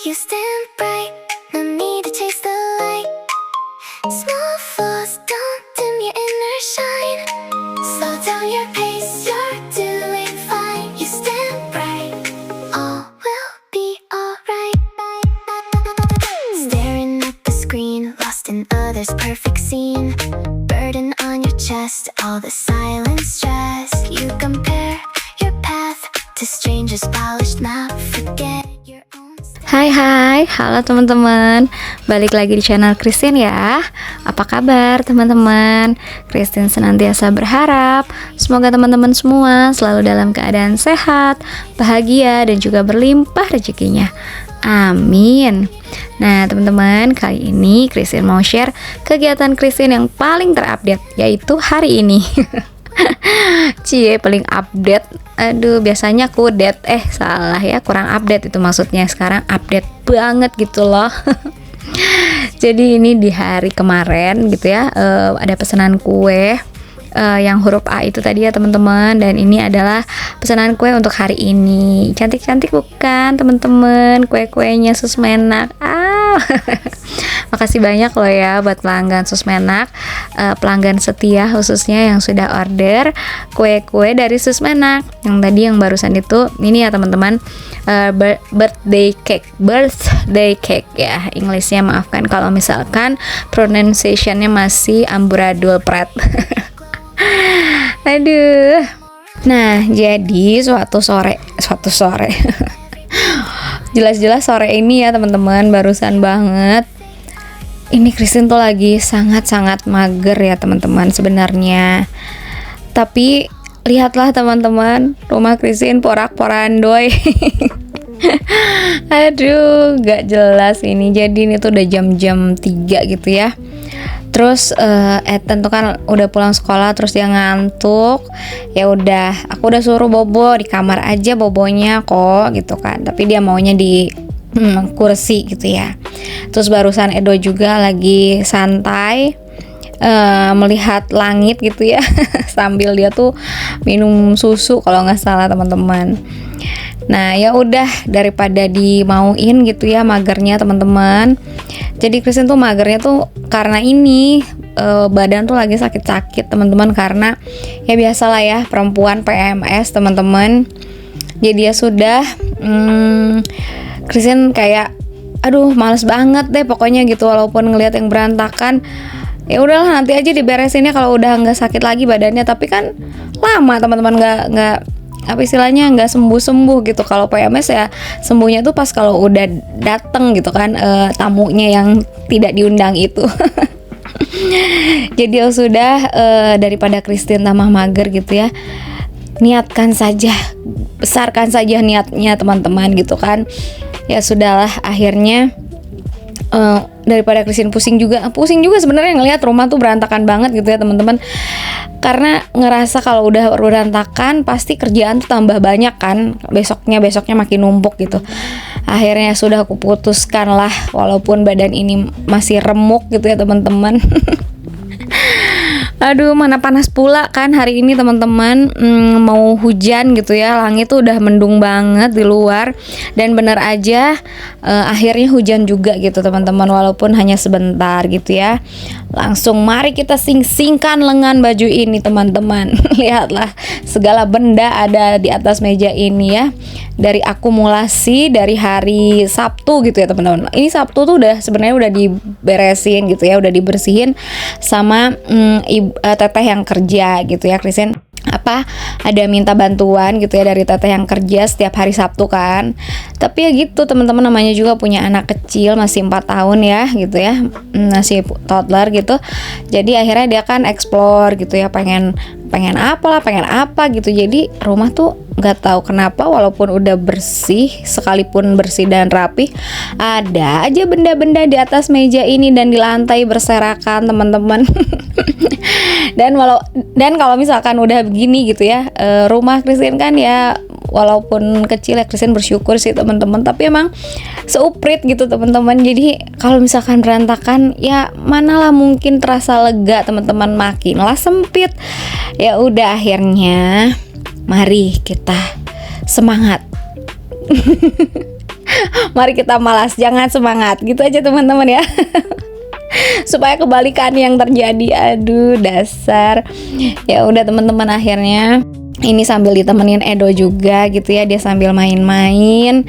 You stand bright, no need to chase the light. Small flaws don't dim your inner shine. Slow down your pace, you're doing fine. You stand bright, all will be alright. Staring at the screen, lost in others' perfect scene. Burden on your chest, all the silent stress. You compare your path to strangers' polished map. Forget your own step. Hai, halo teman-teman. Balik lagi di channel Christine ya. Apa kabar teman-teman? Christine senantiasa berharap semoga teman-teman semua selalu dalam keadaan sehat, bahagia, dan juga berlimpah rezekinya. Amin. Nah teman-teman, kali ini Christine mau share kegiatan Christine yang paling terupdate, yaitu hari ini. Cie, paling update. Aduh, biasanya kudet. Salah ya, kurang update itu maksudnya. Sekarang update banget gitu loh. Jadi ini di hari kemarin gitu ya, ada pesanan kue yang huruf A itu tadi ya teman-teman. Dan ini adalah pesanan kue untuk hari ini. Cantik-cantik bukan teman-teman? Kue-kuenya Susmenak. Makasih banyak loh ya buat pelanggan Susmenak, pelanggan setia khususnya yang sudah order kue-kue dari Susmenak. Yang tadi yang barusan itu ini ya teman-teman, birthday cake ya, Inggrisnya maafkan kalau misalkan pronunciationnya masih amburadul pret. Aduh. Nah, jadi suatu sore jelas-jelas sore ini ya teman-teman, barusan banget. Ini Christine tuh lagi sangat-sangat mager ya teman-teman sebenarnya. Tapi lihatlah teman-teman, rumah Christine porak-porandoy. Aduh, gak jelas ini. Jadi ini tuh udah jam-jam 3 gitu ya. Terus Ethan tuh kan udah pulang sekolah, terus dia ngantuk. Ya udah, aku udah suruh bobo di kamar aja bobonya kok gitu kan. Tapi dia maunya di kursi gitu ya. Terus barusan Edo juga lagi santai melihat langit gitu ya. Sambil dia tuh minum susu kalau nggak salah teman-teman. Nah ya udah, daripada dimauin gitu ya magernya teman-teman. Jadi Christine tuh magernya tuh karena ini badan tuh lagi sakit-sakit teman-teman, karena ya biasalah ya perempuan PMS teman-teman. Jadi ya sudah Christine kayak aduh males banget deh pokoknya gitu, walaupun ngelihat yang berantakan. Ya udahlah nanti aja diberesinnya kalau udah nggak sakit lagi badannya. Tapi kan lama teman-teman, nggak apa istilahnya, nggak sembuh gitu. Kalau PMS ya sembuhnya tuh pas kalau udah dateng gitu kan tamunya yang tidak diundang itu. Jadi ya sudah, daripada Christine tambah mager gitu ya, niatkan saja, besarkan saja niatnya teman-teman gitu kan. Ya sudahlah, akhirnya daripada Christine pusing juga sebenarnya ngelihat rumah tuh berantakan banget gitu ya teman-teman. Karena ngerasa kalau udah berantakan pasti kerjaan tuh tambah banyak kan, besoknya makin numpuk gitu. Akhirnya sudah aku putuskan lah, walaupun badan ini masih remuk gitu ya teman-teman. Aduh, mana panas pula kan hari ini teman-teman, mau hujan gitu ya, langit tuh udah mendung banget di luar. Dan bener aja akhirnya hujan juga gitu teman-teman, walaupun hanya sebentar gitu ya. Langsung mari kita sing-singkan lengan baju ini teman-teman. Lihatlah segala benda ada di atas meja ini ya, dari akumulasi dari hari Sabtu gitu ya teman-teman. Ini Sabtu tuh sebenarnya udah diberesin gitu ya, udah dibersihin sama teteh yang kerja gitu ya. Christine ada minta bantuan gitu ya dari teteh yang kerja setiap hari Sabtu kan. Tapi ya gitu teman-teman, namanya juga punya anak kecil masih 4 tahun ya gitu ya, masih toddler gitu. Jadi akhirnya dia kan explore gitu ya, pengen apa gitu. Jadi rumah tuh nggak tahu kenapa walaupun udah bersih, sekalipun bersih dan rapi, ada aja benda-benda di atas meja ini dan di lantai berserakan teman-teman. Dan kalau misalkan udah begini gitu ya, rumah Christine kan ya walaupun kecil ya, Christine bersyukur sih teman-teman, tapi emang seuprit gitu teman-teman. Jadi kalau misalkan berantakan ya manalah mungkin terasa lega teman-teman, makinlah sempit. Ya udah, akhirnya mari kita semangat. Mari kita malas, jangan semangat. Gitu aja teman-teman ya. Supaya kebalikan yang terjadi. Aduh, dasar. Ya udah teman-teman, akhirnya ini sambil ditemenin Edo juga gitu ya, dia sambil main-main.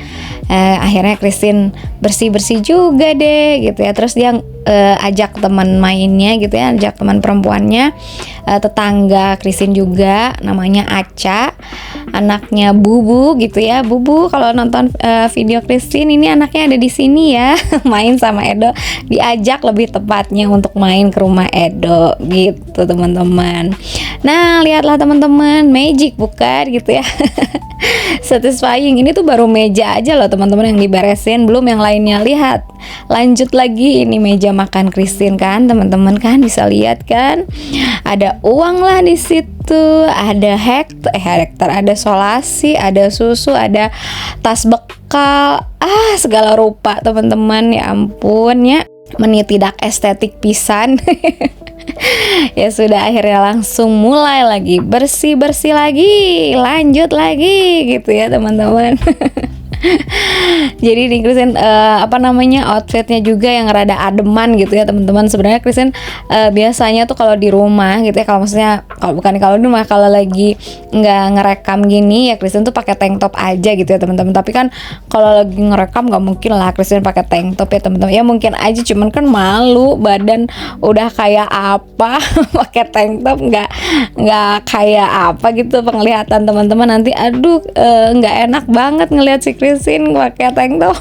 Akhirnya Christine bersih-bersih juga deh gitu ya. Terus dia ajak teman mainnya gitu ya, ajak teman perempuannya, tetangga Christine juga, namanya Aca, anaknya Bubu gitu ya. Bubu kalau nonton video Christine, ini anaknya ada di sini ya. Main sama Edo, diajak lebih tepatnya untuk main ke rumah Edo gitu teman-teman. Nah, lihatlah teman-teman, magic bukan gitu ya. Satisfying. Ini tuh baru meja aja loh teman-teman yang diberesin, belum yang lainnya. Lihat, lanjut lagi, ini meja makan Christine kan teman-teman, kan bisa lihat kan, ada uang lah di situ, ada hektar, ada solasi, ada susu, ada tas bekal, segala rupa teman-teman. Ya ampun ya, menit tidak estetik pisan. Ya sudah, akhirnya langsung mulai lagi bersih-bersih lagi, lanjut lagi gitu ya teman-teman. Jadi di Christine outfitnya juga yang rada ademan gitu ya teman-teman. Sebenarnya Christine biasanya tuh kalau di rumah gitu ya, kalau di rumah, kalau lagi nggak ngerekam gini ya Christine tuh pakai tank top aja gitu ya teman-teman. Tapi kan kalau lagi ngerekam nggak mungkin lah Christine pakai tank top ya teman-teman. Ya mungkin aja, cuman kan malu, badan udah kayak apa pakai tank top nggak kayak apa gitu penglihatan teman-teman. Nanti aduh nggak enak banget ngelihat si Christine pakai tank top.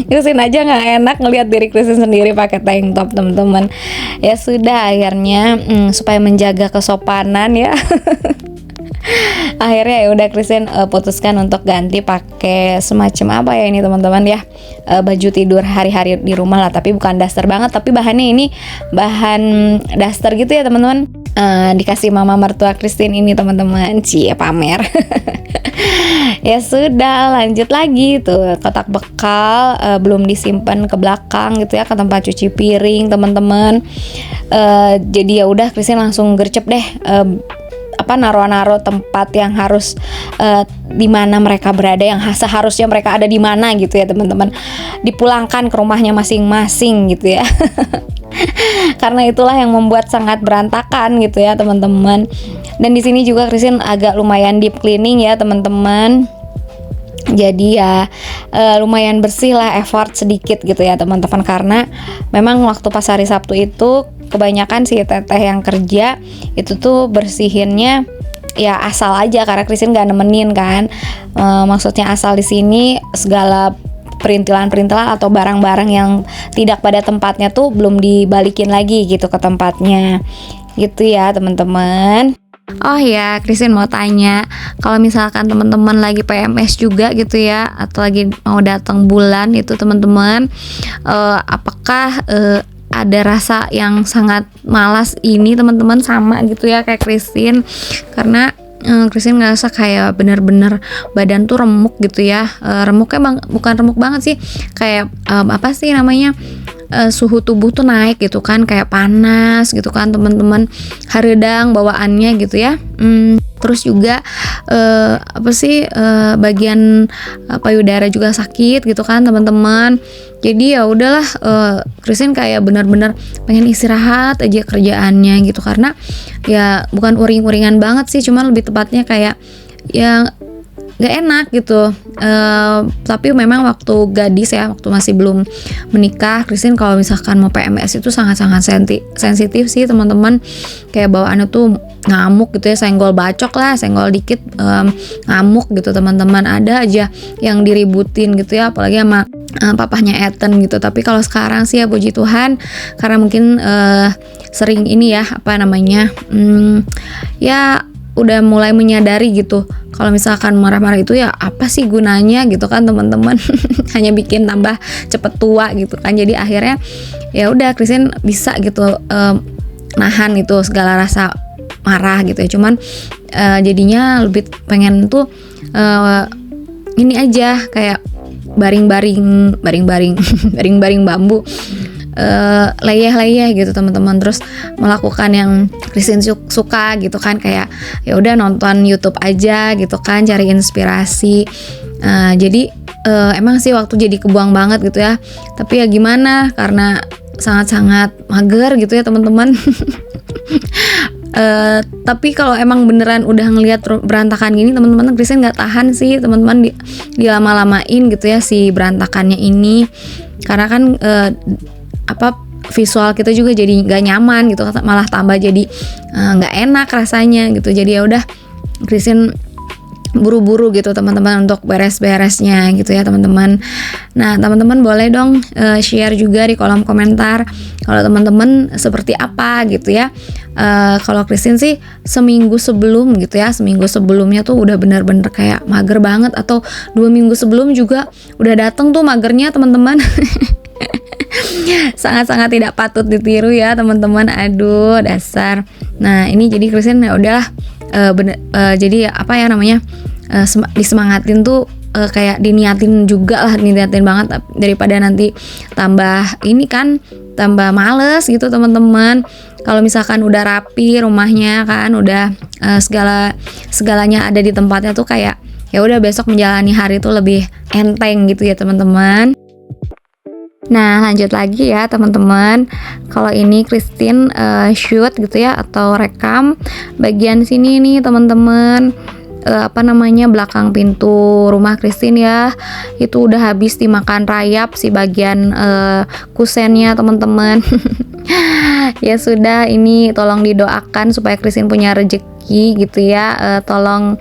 Christine aja nggak enak ngelihat diri Christine sendiri pakai tank top teman-teman. Ya sudah, akhirnya supaya menjaga kesopanan ya. Akhirnya ya udah Christine putuskan untuk ganti pakai semacam apa ya ini teman-teman ya, baju tidur hari-hari di rumah lah, tapi bukan daster banget, tapi bahannya ini bahan daster gitu ya teman-teman. Dikasih mama mertua Christine ini teman-teman, cie pamer. Ya sudah, lanjut lagi tuh, kotak bekal belum disimpan ke belakang gitu ya, ke tempat cuci piring teman-teman. Jadi ya udah Christine langsung gercep deh naro tempat yang harus di mana mereka berada, yang seharusnya mereka ada di mana gitu ya teman-teman, dipulangkan ke rumahnya masing-masing gitu ya. Karena itulah yang membuat sangat berantakan gitu ya teman-teman. Dan di sini juga Christine agak lumayan deep cleaning ya teman-teman. Jadi ya lumayan bersih lah, effort sedikit gitu ya teman-teman, karena memang waktu pas hari Sabtu itu kebanyakan si teteh yang kerja itu tuh bersihinnya ya asal aja, karena Christine nggak nemenin kan. Maksudnya asal di sini segala perintilan-perintilan atau barang-barang yang tidak pada tempatnya tuh belum dibalikin lagi gitu ke tempatnya gitu ya teman-teman. Oh ya, Christine mau tanya, kalau misalkan teman-teman lagi PMS juga gitu ya, atau lagi mau datang bulan itu teman-teman, apakah ada rasa yang sangat malas ini teman-teman, sama gitu ya kayak Christine? Karena Christine ngerasa kayak bener-bener badan tuh remuk gitu ya. Remuknya bukan remuk banget sih, kayak apa sih namanya, suhu tubuh tuh naik gitu kan, kayak panas gitu kan teman-teman, haredang bawaannya gitu ya. Terus juga bagian payudara juga sakit gitu kan teman-teman. Jadi ya udahlah, Christine kayak benar-benar pengen istirahat aja kerjaannya gitu, karena ya bukan uring-uringan banget sih, cuman lebih tepatnya kayak ya gak enak gitu. Tapi memang waktu gadis ya, waktu masih belum menikah, Christine kalau misalkan mau PMS itu sangat-sangat sensitif sih teman-teman. Kayak bawaannya tuh ngamuk gitu ya, senggol bacok lah, senggol dikit ngamuk gitu teman-teman. Ada aja yang diributin gitu ya, apalagi sama papahnya Ethan gitu. Tapi kalau sekarang sih ya puji Tuhan, karena mungkin sering ini ya ya udah mulai menyadari gitu, kalau misalkan marah-marah itu ya apa sih gunanya gitu kan teman-teman. Hanya bikin tambah cepet tua gitu kan. Jadi akhirnya ya udah Christine bisa gitu nahan itu segala rasa marah gitu ya. Cuman jadinya lebih pengen tuh ini aja, kayak baring-baring bambu, leyeh-leyeh gitu teman-teman. Terus melakukan yang Christine suka gitu kan, kayak ya udah nonton YouTube aja gitu kan, cari inspirasi. Jadi emang sih waktu jadi kebuang banget gitu ya. Tapi ya gimana, karena sangat-sangat mager gitu ya teman-teman. Tapi kalau emang beneran udah ngelihat berantakan gini teman-teman, Christine nggak tahan sih teman-teman dilama-lamain gitu ya si berantakannya ini, karena kan visual kita juga jadi nggak nyaman gitu, malah tambah jadi nggak enak rasanya gitu. Jadi ya udah Christine buru-buru gitu teman-teman untuk beres-beresnya gitu ya teman-teman. Nah teman-teman boleh dong share juga di kolom komentar kalau teman-teman seperti apa gitu ya. Kalau Christine sih seminggu sebelum gitu ya, seminggu sebelumnya tuh udah bener-bener kayak mager banget, atau 2 minggu sebelum juga udah dateng tuh magernya teman-teman. Sangat-sangat tidak patut ditiru ya teman-teman, aduh dasar. Nah ini jadi Christine ya udahlah, jadi apa ya namanya, disemangatin tuh, kayak diniatin juga lah, diniatin banget daripada nanti tambah ini kan, tambah males gitu teman-teman. Kalau misalkan udah rapi rumahnya kan, udah segalanya ada di tempatnya tuh, kayak ya udah besok menjalani hari tuh lebih enteng gitu ya teman-teman. Nah lanjut lagi ya teman-teman, kalau ini Christine shoot gitu ya atau rekam bagian sini nih teman-teman, belakang pintu rumah Christine ya, itu udah habis dimakan rayap si bagian kusennya teman-teman. Ya sudah, ini tolong didoakan supaya Christine punya rezeki gitu ya, tolong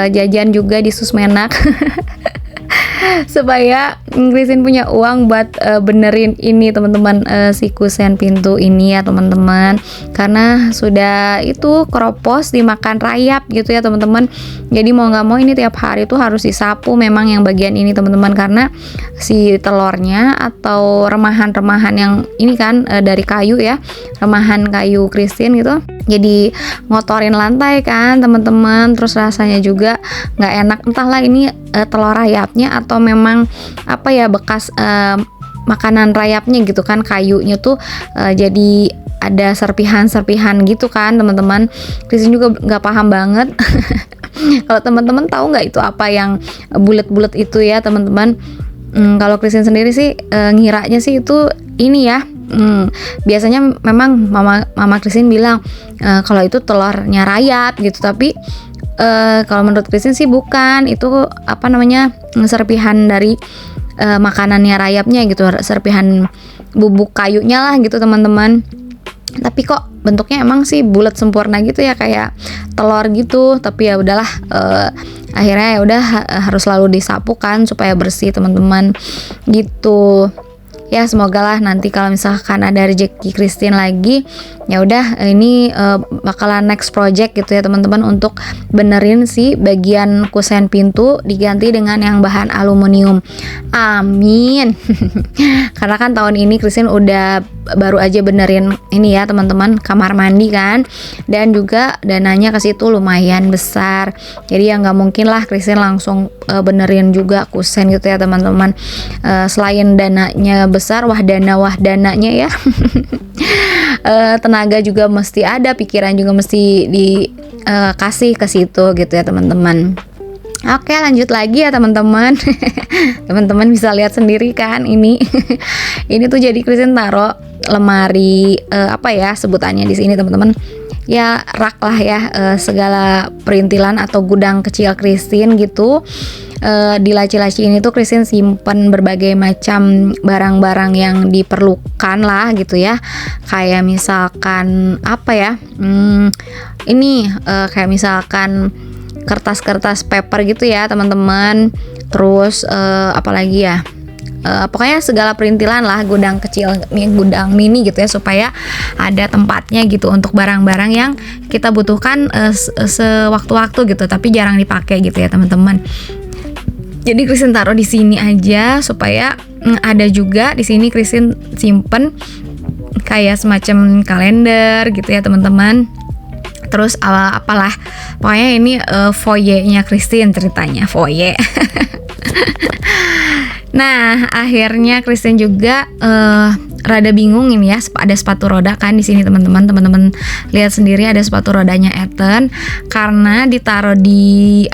jajan juga di Susmenak. Supaya Christine punya uang buat benerin ini teman-teman, si kusen pintu ini ya teman-teman, karena sudah itu keropos dimakan rayap gitu ya teman-teman. Jadi mau nggak mau ini tiap hari tuh harus disapu memang yang bagian ini teman-teman, karena si telurnya atau remahan-remahan yang ini kan dari kayu ya, remahan kayu Christine gitu, jadi ngotorin lantai kan teman-teman. Terus rasanya juga nggak enak, entahlah ini telur rayapnya atau memang apa ya, bekas makanan rayapnya gitu kan, kayunya tuh jadi ada serpihan-serpihan gitu kan teman-teman. Christine juga nggak paham banget. Kalau teman-teman tahu nggak itu apa yang bulat-bulat itu ya teman-teman? Kalau Christine sendiri sih ngiranya sih itu ini ya. Biasanya memang mama Christine bilang kalau itu telurnya rayap gitu, tapi kalau menurut Christine sih bukan, itu apa namanya, serpihan dari makanannya rayapnya gitu, serpihan bubuk kayunya lah gitu teman-teman. Tapi kok bentuknya emang sih bulat sempurna gitu ya, kayak telur gitu. Tapi ya udahlah, akhirnya ya udah harus selalu disapu kan supaya bersih teman-teman gitu. Ya semoga lah nanti kalau misalkan ada rezeki Christine lagi, ya udah ini bakalan next project gitu ya teman-teman, untuk benerin si bagian kusen pintu diganti dengan yang bahan aluminium. Amin. Karena kan tahun ini Christine udah baru aja benerin ini ya teman-teman, kamar mandi kan, dan juga dananya ke situ lumayan besar. Jadi ya nggak mungkin lah Christine langsung benerin juga kusen gitu ya teman-teman. Selain dananya besar, wahdananya ya. Tenaga juga mesti ada, pikiran juga mesti dikasih ke situ gitu ya teman-teman. Oke lanjut lagi ya teman-teman. Teman-teman bisa lihat sendiri kan ini. Ini tuh jadi Christine taruh lemari apa ya sebutannya di sini teman-teman. Ya rak lah ya, segala perintilan atau gudang kecil Christine gitu. Di laci-laci ini tuh Christine simpen berbagai macam barang-barang yang diperlukan lah gitu ya. Kayak misalkan apa ya, ini kayak misalkan kertas-kertas paper gitu ya teman-teman. Terus apalagi ya, pokoknya segala perintilan lah, gudang kecil, gudang mini gitu ya, supaya ada tempatnya gitu untuk barang-barang yang kita butuhkan sewaktu-waktu gitu, tapi jarang dipakai gitu ya teman-teman. Jadi Christine taruh di sini aja supaya ada juga di sini Christine simpen kayak semacam kalender gitu ya teman-teman. Terus apalah, pokoknya ini foyernya Christine ceritanya, foyer. Nah akhirnya Christine juga rada bingung ini ya, ada sepatu roda kan di sini teman-teman. Teman-teman lihat sendiri ada sepatu rodanya Ethan, karena ditaruh di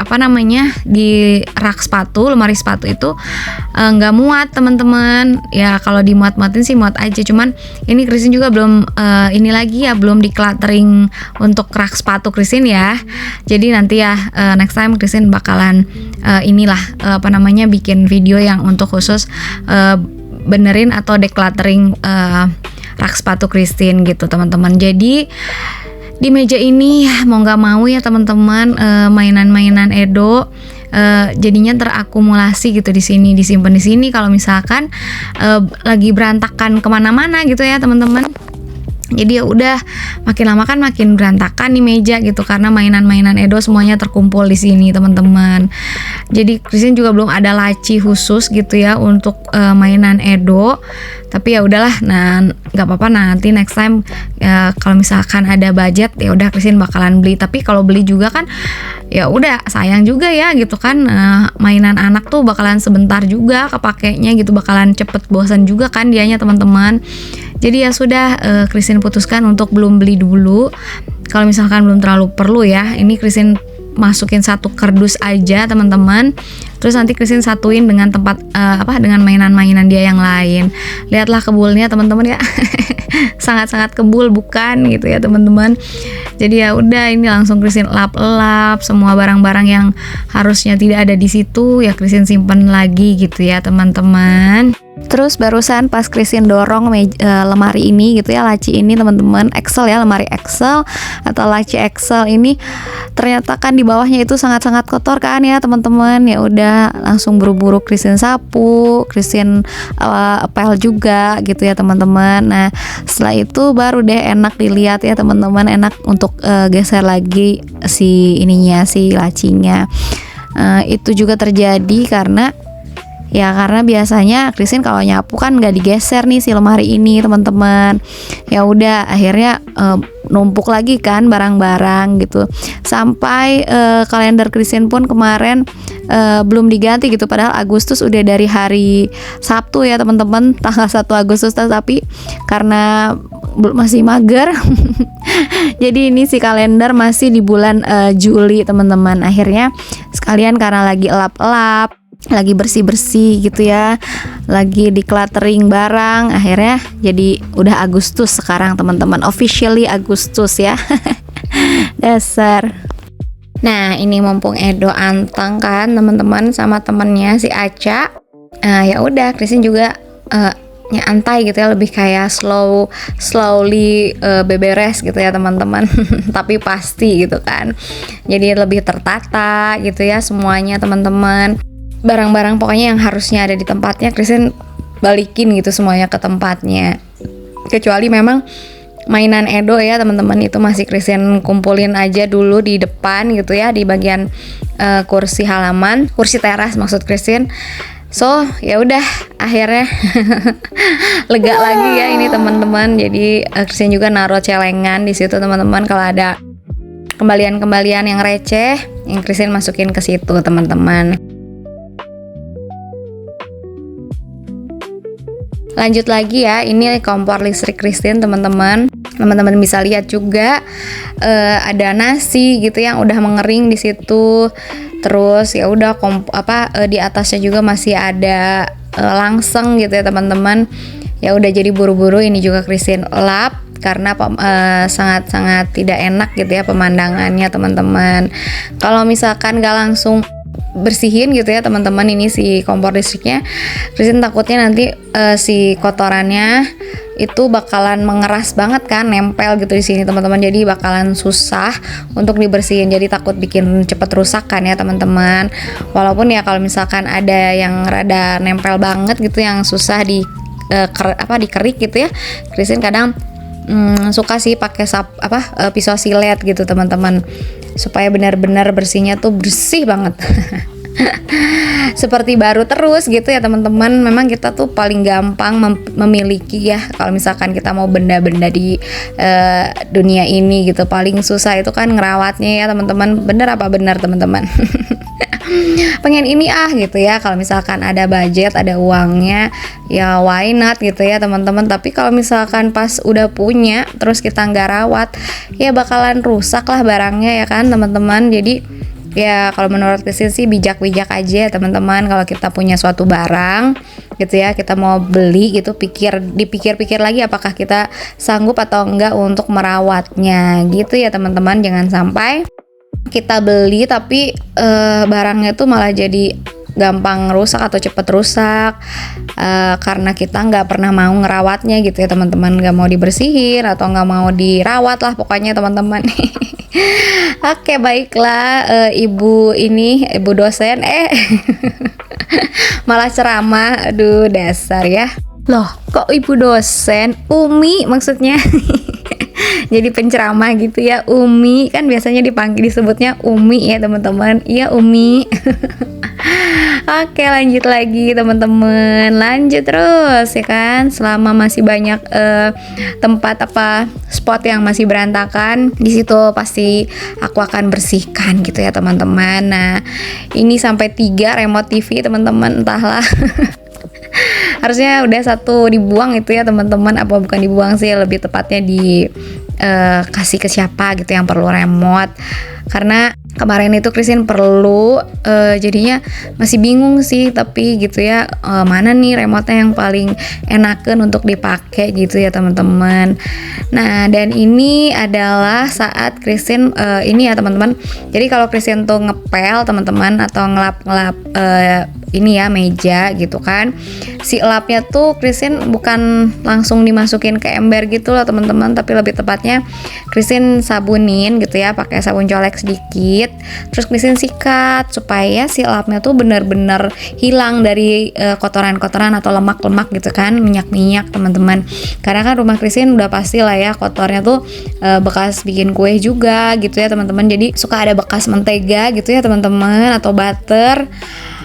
di rak sepatu, lemari sepatu itu nggak muat teman-teman. Ya kalau dimuat-muatin sih muat aja, cuman ini Christine juga belum belum decluttering untuk rak sepatu Christine ya. Jadi nanti ya next time Christine bakalan bikin video yang untuk khusus benerin atau decluttering rak sepatu Christine gitu teman-teman. Jadi di meja ini mau nggak mau ya teman-teman, mainan-mainan Edo jadinya terakumulasi gitu di sini, disimpan di sini. Kalau misalkan lagi berantakan kemana-mana gitu ya teman-teman. Jadi ya udah makin lama kan makin berantakan nih meja gitu, karena mainan-mainan Edo semuanya terkumpul di sini teman-teman. Jadi Christine juga belum ada laci khusus gitu ya untuk mainan Edo. Tapi ya udahlah, nah nggak apa-apa, nanti next time kalau misalkan ada budget ya udah Christine bakalan beli. Tapi kalau beli juga kan ya udah sayang juga ya gitu kan, mainan anak tuh bakalan sebentar juga kepakainya gitu, bakalan cepet bosan juga kan dianya teman-teman. Jadi ya sudah, Christine putuskan untuk belum beli dulu. Kalau misalkan belum terlalu perlu ya, ini Christine masukin satu kardus aja teman-teman. Terus nanti Christine satuin dengan tempat dengan mainan-mainan dia yang lain. Lihatlah kebulnya teman-teman ya. Sangat-sangat kebul bukan gitu ya teman-teman. Jadi ya udah, ini langsung Christine lap-lap semua barang-barang yang harusnya tidak ada di situ ya Christine simpen lagi gitu ya teman-teman. Terus barusan pas Christine dorong lemari ini gitu ya, laci ini teman-teman, Excel ya, lemari Excel atau laci Excel ini ternyata kan di bawahnya itu sangat-sangat kotor kan ya teman-teman. Ya udah langsung buru-buru Christine sapu, Christine pel juga gitu ya teman-teman. Nah setelah itu baru deh enak dilihat ya teman-teman, enak untuk geser lagi si lacinya. Itu juga terjadi karena biasanya Christine kalau nyapu kan nggak digeser nih si lemari ini teman-teman. Ya udah akhirnya numpuk lagi kan barang-barang gitu. Sampai kalender Christine pun kemarin belum diganti gitu, padahal Agustus udah dari hari Sabtu ya teman-teman, tanggal 1 Agustus, tapi karena masih mager jadi ini si kalender masih di bulan Juli teman-teman. Akhirnya sekalian karena lagi elap-elap, lagi bersih-bersih gitu ya, lagi decluttering barang, akhirnya jadi udah Agustus sekarang teman-teman, officially Agustus ya. Dasar. Nah ini mumpung Edo anteng kan teman-teman sama temennya si Aca, ya udah Christine juga nyantai gitu ya, lebih kayak slowly beberes gitu ya teman-teman. Tapi pasti gitu kan, jadi lebih tertata gitu ya semuanya teman-teman. Barang-barang pokoknya yang harusnya ada di tempatnya Christine balikin gitu semuanya ke tempatnya, kecuali memang mainan Edo ya teman-teman, itu masih Christine kumpulin aja dulu di depan gitu ya, di bagian kursi teras maksud Christine. So ya udah akhirnya lega lagi ya ini teman-teman. Jadi Christine juga naruh celengan di situ teman-teman, kalau ada kembalian-kembalian yang receh yang Christine masukin ke situ teman-teman. Lanjut lagi ya, ini kompor listrik Christine teman-teman. Teman-teman bisa lihat juga ada nasi gitu yang udah mengering di situ. Terus ya udah di atasnya juga masih ada langseng gitu ya teman-teman. Ya udah jadi buru-buru ini juga Christine lap karena sangat-sangat tidak enak gitu ya pemandangannya teman-teman. Kalau misalkan gak langsung bersihin gitu ya teman-teman ini si kompor listriknya, Christine takutnya nanti si kotorannya itu bakalan mengeras banget kan, nempel gitu di sini teman-teman, jadi bakalan susah untuk dibersihin, jadi takut bikin cepet rusak kan ya teman-teman. Walaupun ya kalau misalkan ada yang rada nempel banget gitu yang susah dikerik gitu ya, Christine kadang suka sih pakai pisau silet gitu teman-teman, supaya benar-benar bersihnya tuh bersih banget. Seperti baru terus gitu ya teman-teman. Memang kita tuh paling gampang memiliki ya, kalau misalkan kita mau benda-benda di dunia ini gitu, paling susah itu kan ngerawatnya ya teman-teman. Bener apa benar teman-teman? pengen ini gitu ya. Kalau misalkan ada budget, ada uangnya, ya why not gitu ya teman-teman. Tapi kalau misalkan pas udah punya terus kita nggak rawat, ya bakalan rusak lah barangnya ya kan teman-teman. Jadi ya kalau menurut Christine sih bijak-bijak aja ya teman-teman. Kalau kita punya suatu barang gitu ya, kita mau beli gitu, dipikir-pikir lagi apakah kita sanggup atau enggak untuk merawatnya gitu ya teman-teman. Jangan sampai kita beli tapi barangnya tuh malah jadi gampang rusak atau cepet rusak karena kita nggak pernah mau ngerawatnya gitu ya teman-teman, nggak mau dibersihin atau nggak mau dirawat lah pokoknya teman-teman. Oke, baiklah, ibu dosen malah ceramah, aduh dasar ya. Loh, kok ibu dosen? Umi maksudnya. Jadi penceramah gitu ya, Umi, kan biasanya disebutnya Umi ya teman-teman. Iya Umi. Oke, lanjut lagi teman-teman, lanjut terus ya kan. Selama masih banyak tempat spot yang masih berantakan, di situ pasti aku akan bersihkan gitu ya teman-teman. Nah, ini sampai 3 remote TV teman-teman, entahlah. Harusnya udah 1 dibuang itu ya teman-teman, apa bukan dibuang sih, lebih tepatnya kasih ke siapa gitu yang perlu remote. Karena kemarin itu Christine perlu, jadinya masih bingung sih, tapi gitu ya, mana nih remote-nya yang paling enakan untuk dipakai gitu ya teman-teman. Nah, dan ini adalah saat Christine ini ya teman-teman. Jadi kalau Christine tuh ngepel teman-teman atau ngelap ini ya meja gitu kan, si elapnya tuh Christine bukan langsung dimasukin ke ember gitu loh teman-teman, tapi lebih tepatnya Christine sabunin gitu ya, pakai sabun colek sedikit, terus Christine sikat supaya si elapnya tuh benar-benar hilang dari kotoran-kotoran atau lemak-lemak gitu kan, minyak-minyak teman-teman. Karena kan rumah Christine udah pasti lah ya kotornya tuh bekas bikin kue juga gitu ya teman-teman. Jadi suka ada bekas mentega gitu ya teman-teman, atau butter,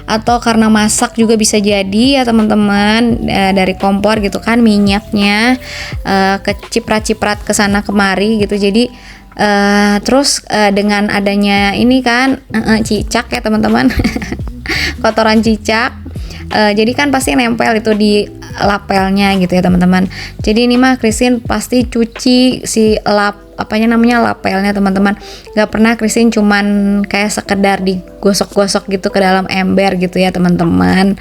atau karena masak juga bisa jadi ya teman-teman, dari kompor gitu kan, minyaknya keciprat-ciprat kesana kemari gitu. Jadi terus dengan adanya ini kan cicak ya teman-teman, kotoran cicak, jadi kan pasti nempel itu di lapelnya gitu ya teman-teman. Jadi ini mah Christine pasti cuci si lapelnya teman-teman. Gak pernah Christine cuman kayak sekedar digosok-gosok gitu ke dalam ember gitu ya teman-teman.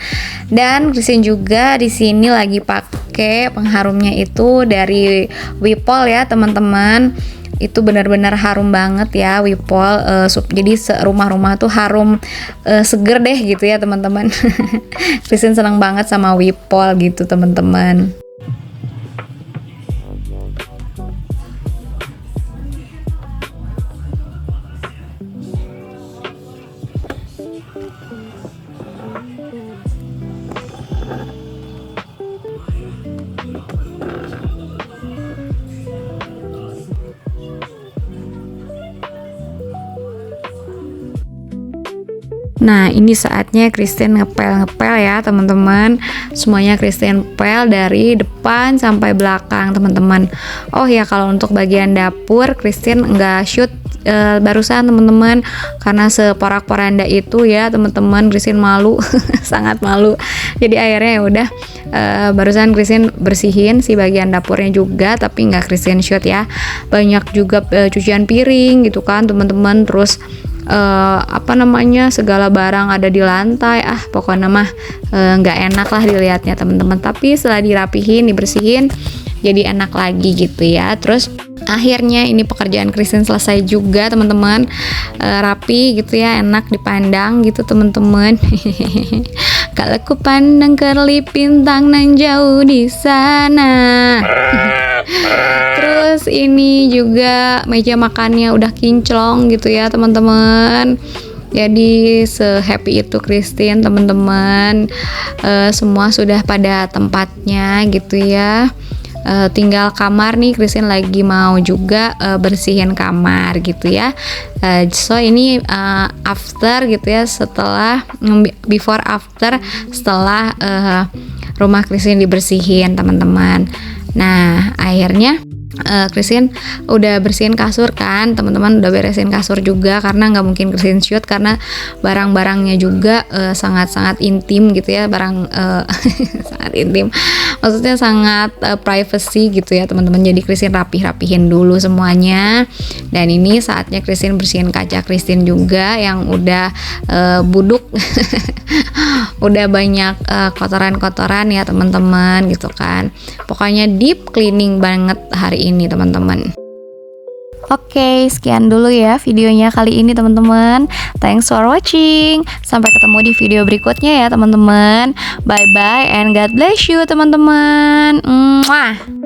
Dan Christine juga di sini lagi pakai pengharumnya itu dari Wipol ya teman-teman. Itu benar-benar harum banget ya Wipol, jadi rumah-rumah tuh harum, seger deh gitu ya teman-teman. Christine senang banget sama Wipol gitu teman-teman. Nah, ini saatnya Christine ngepel ya teman-teman. Semuanya Christine pel dari depan sampai belakang teman-teman. Oh ya, kalau untuk bagian dapur Christine nggak shoot barusan teman-teman, karena seporak-poranda itu ya teman-teman, Christine malu. Sangat malu. Jadi akhirnya ya udah, barusan Christine bersihin si bagian dapurnya juga, tapi nggak Christine shoot ya. Banyak juga cucian piring gitu kan teman-teman. Terus segala barang ada di lantai, pokoknya mah nggak enak lah dilihatnya teman-teman. Tapi setelah dirapihin, dibersihin, jadi enak lagi gitu ya. Terus akhirnya ini pekerjaan Christine selesai juga teman-teman, rapi gitu ya, enak dipandang gitu teman-teman. Kalau ku pandang kerlip bintang nan jauh di sana. Terus ini juga meja makannya udah kinclong gitu ya teman-teman. Jadi se-happy itu Christine teman-teman, semua sudah pada tempatnya gitu ya. Tinggal kamar nih, Christine lagi mau juga bersihin kamar gitu ya. So ini after gitu ya, setelah before after setelah rumah Christine dibersihin teman-teman. Nah, akhirnya Christine udah bersihin kasur kan, teman-teman udah beresin kasur juga karena nggak mungkin Christine shoot karena barang-barangnya juga sangat-sangat intim gitu ya, barang sangat intim, maksudnya sangat privacy gitu ya teman-teman. Jadi Christine rapihin dulu semuanya, dan ini saatnya Christine bersihin kaca Christine juga yang udah buduk udah banyak kotoran-kotoran ya teman-teman gitu kan. Pokoknya deep cleaning banget hari ini teman-teman. Oke, sekian dulu ya videonya kali ini teman-teman. Thanks for watching. Sampai ketemu di video berikutnya ya teman-teman. Bye bye and God bless you teman-teman. Mwah.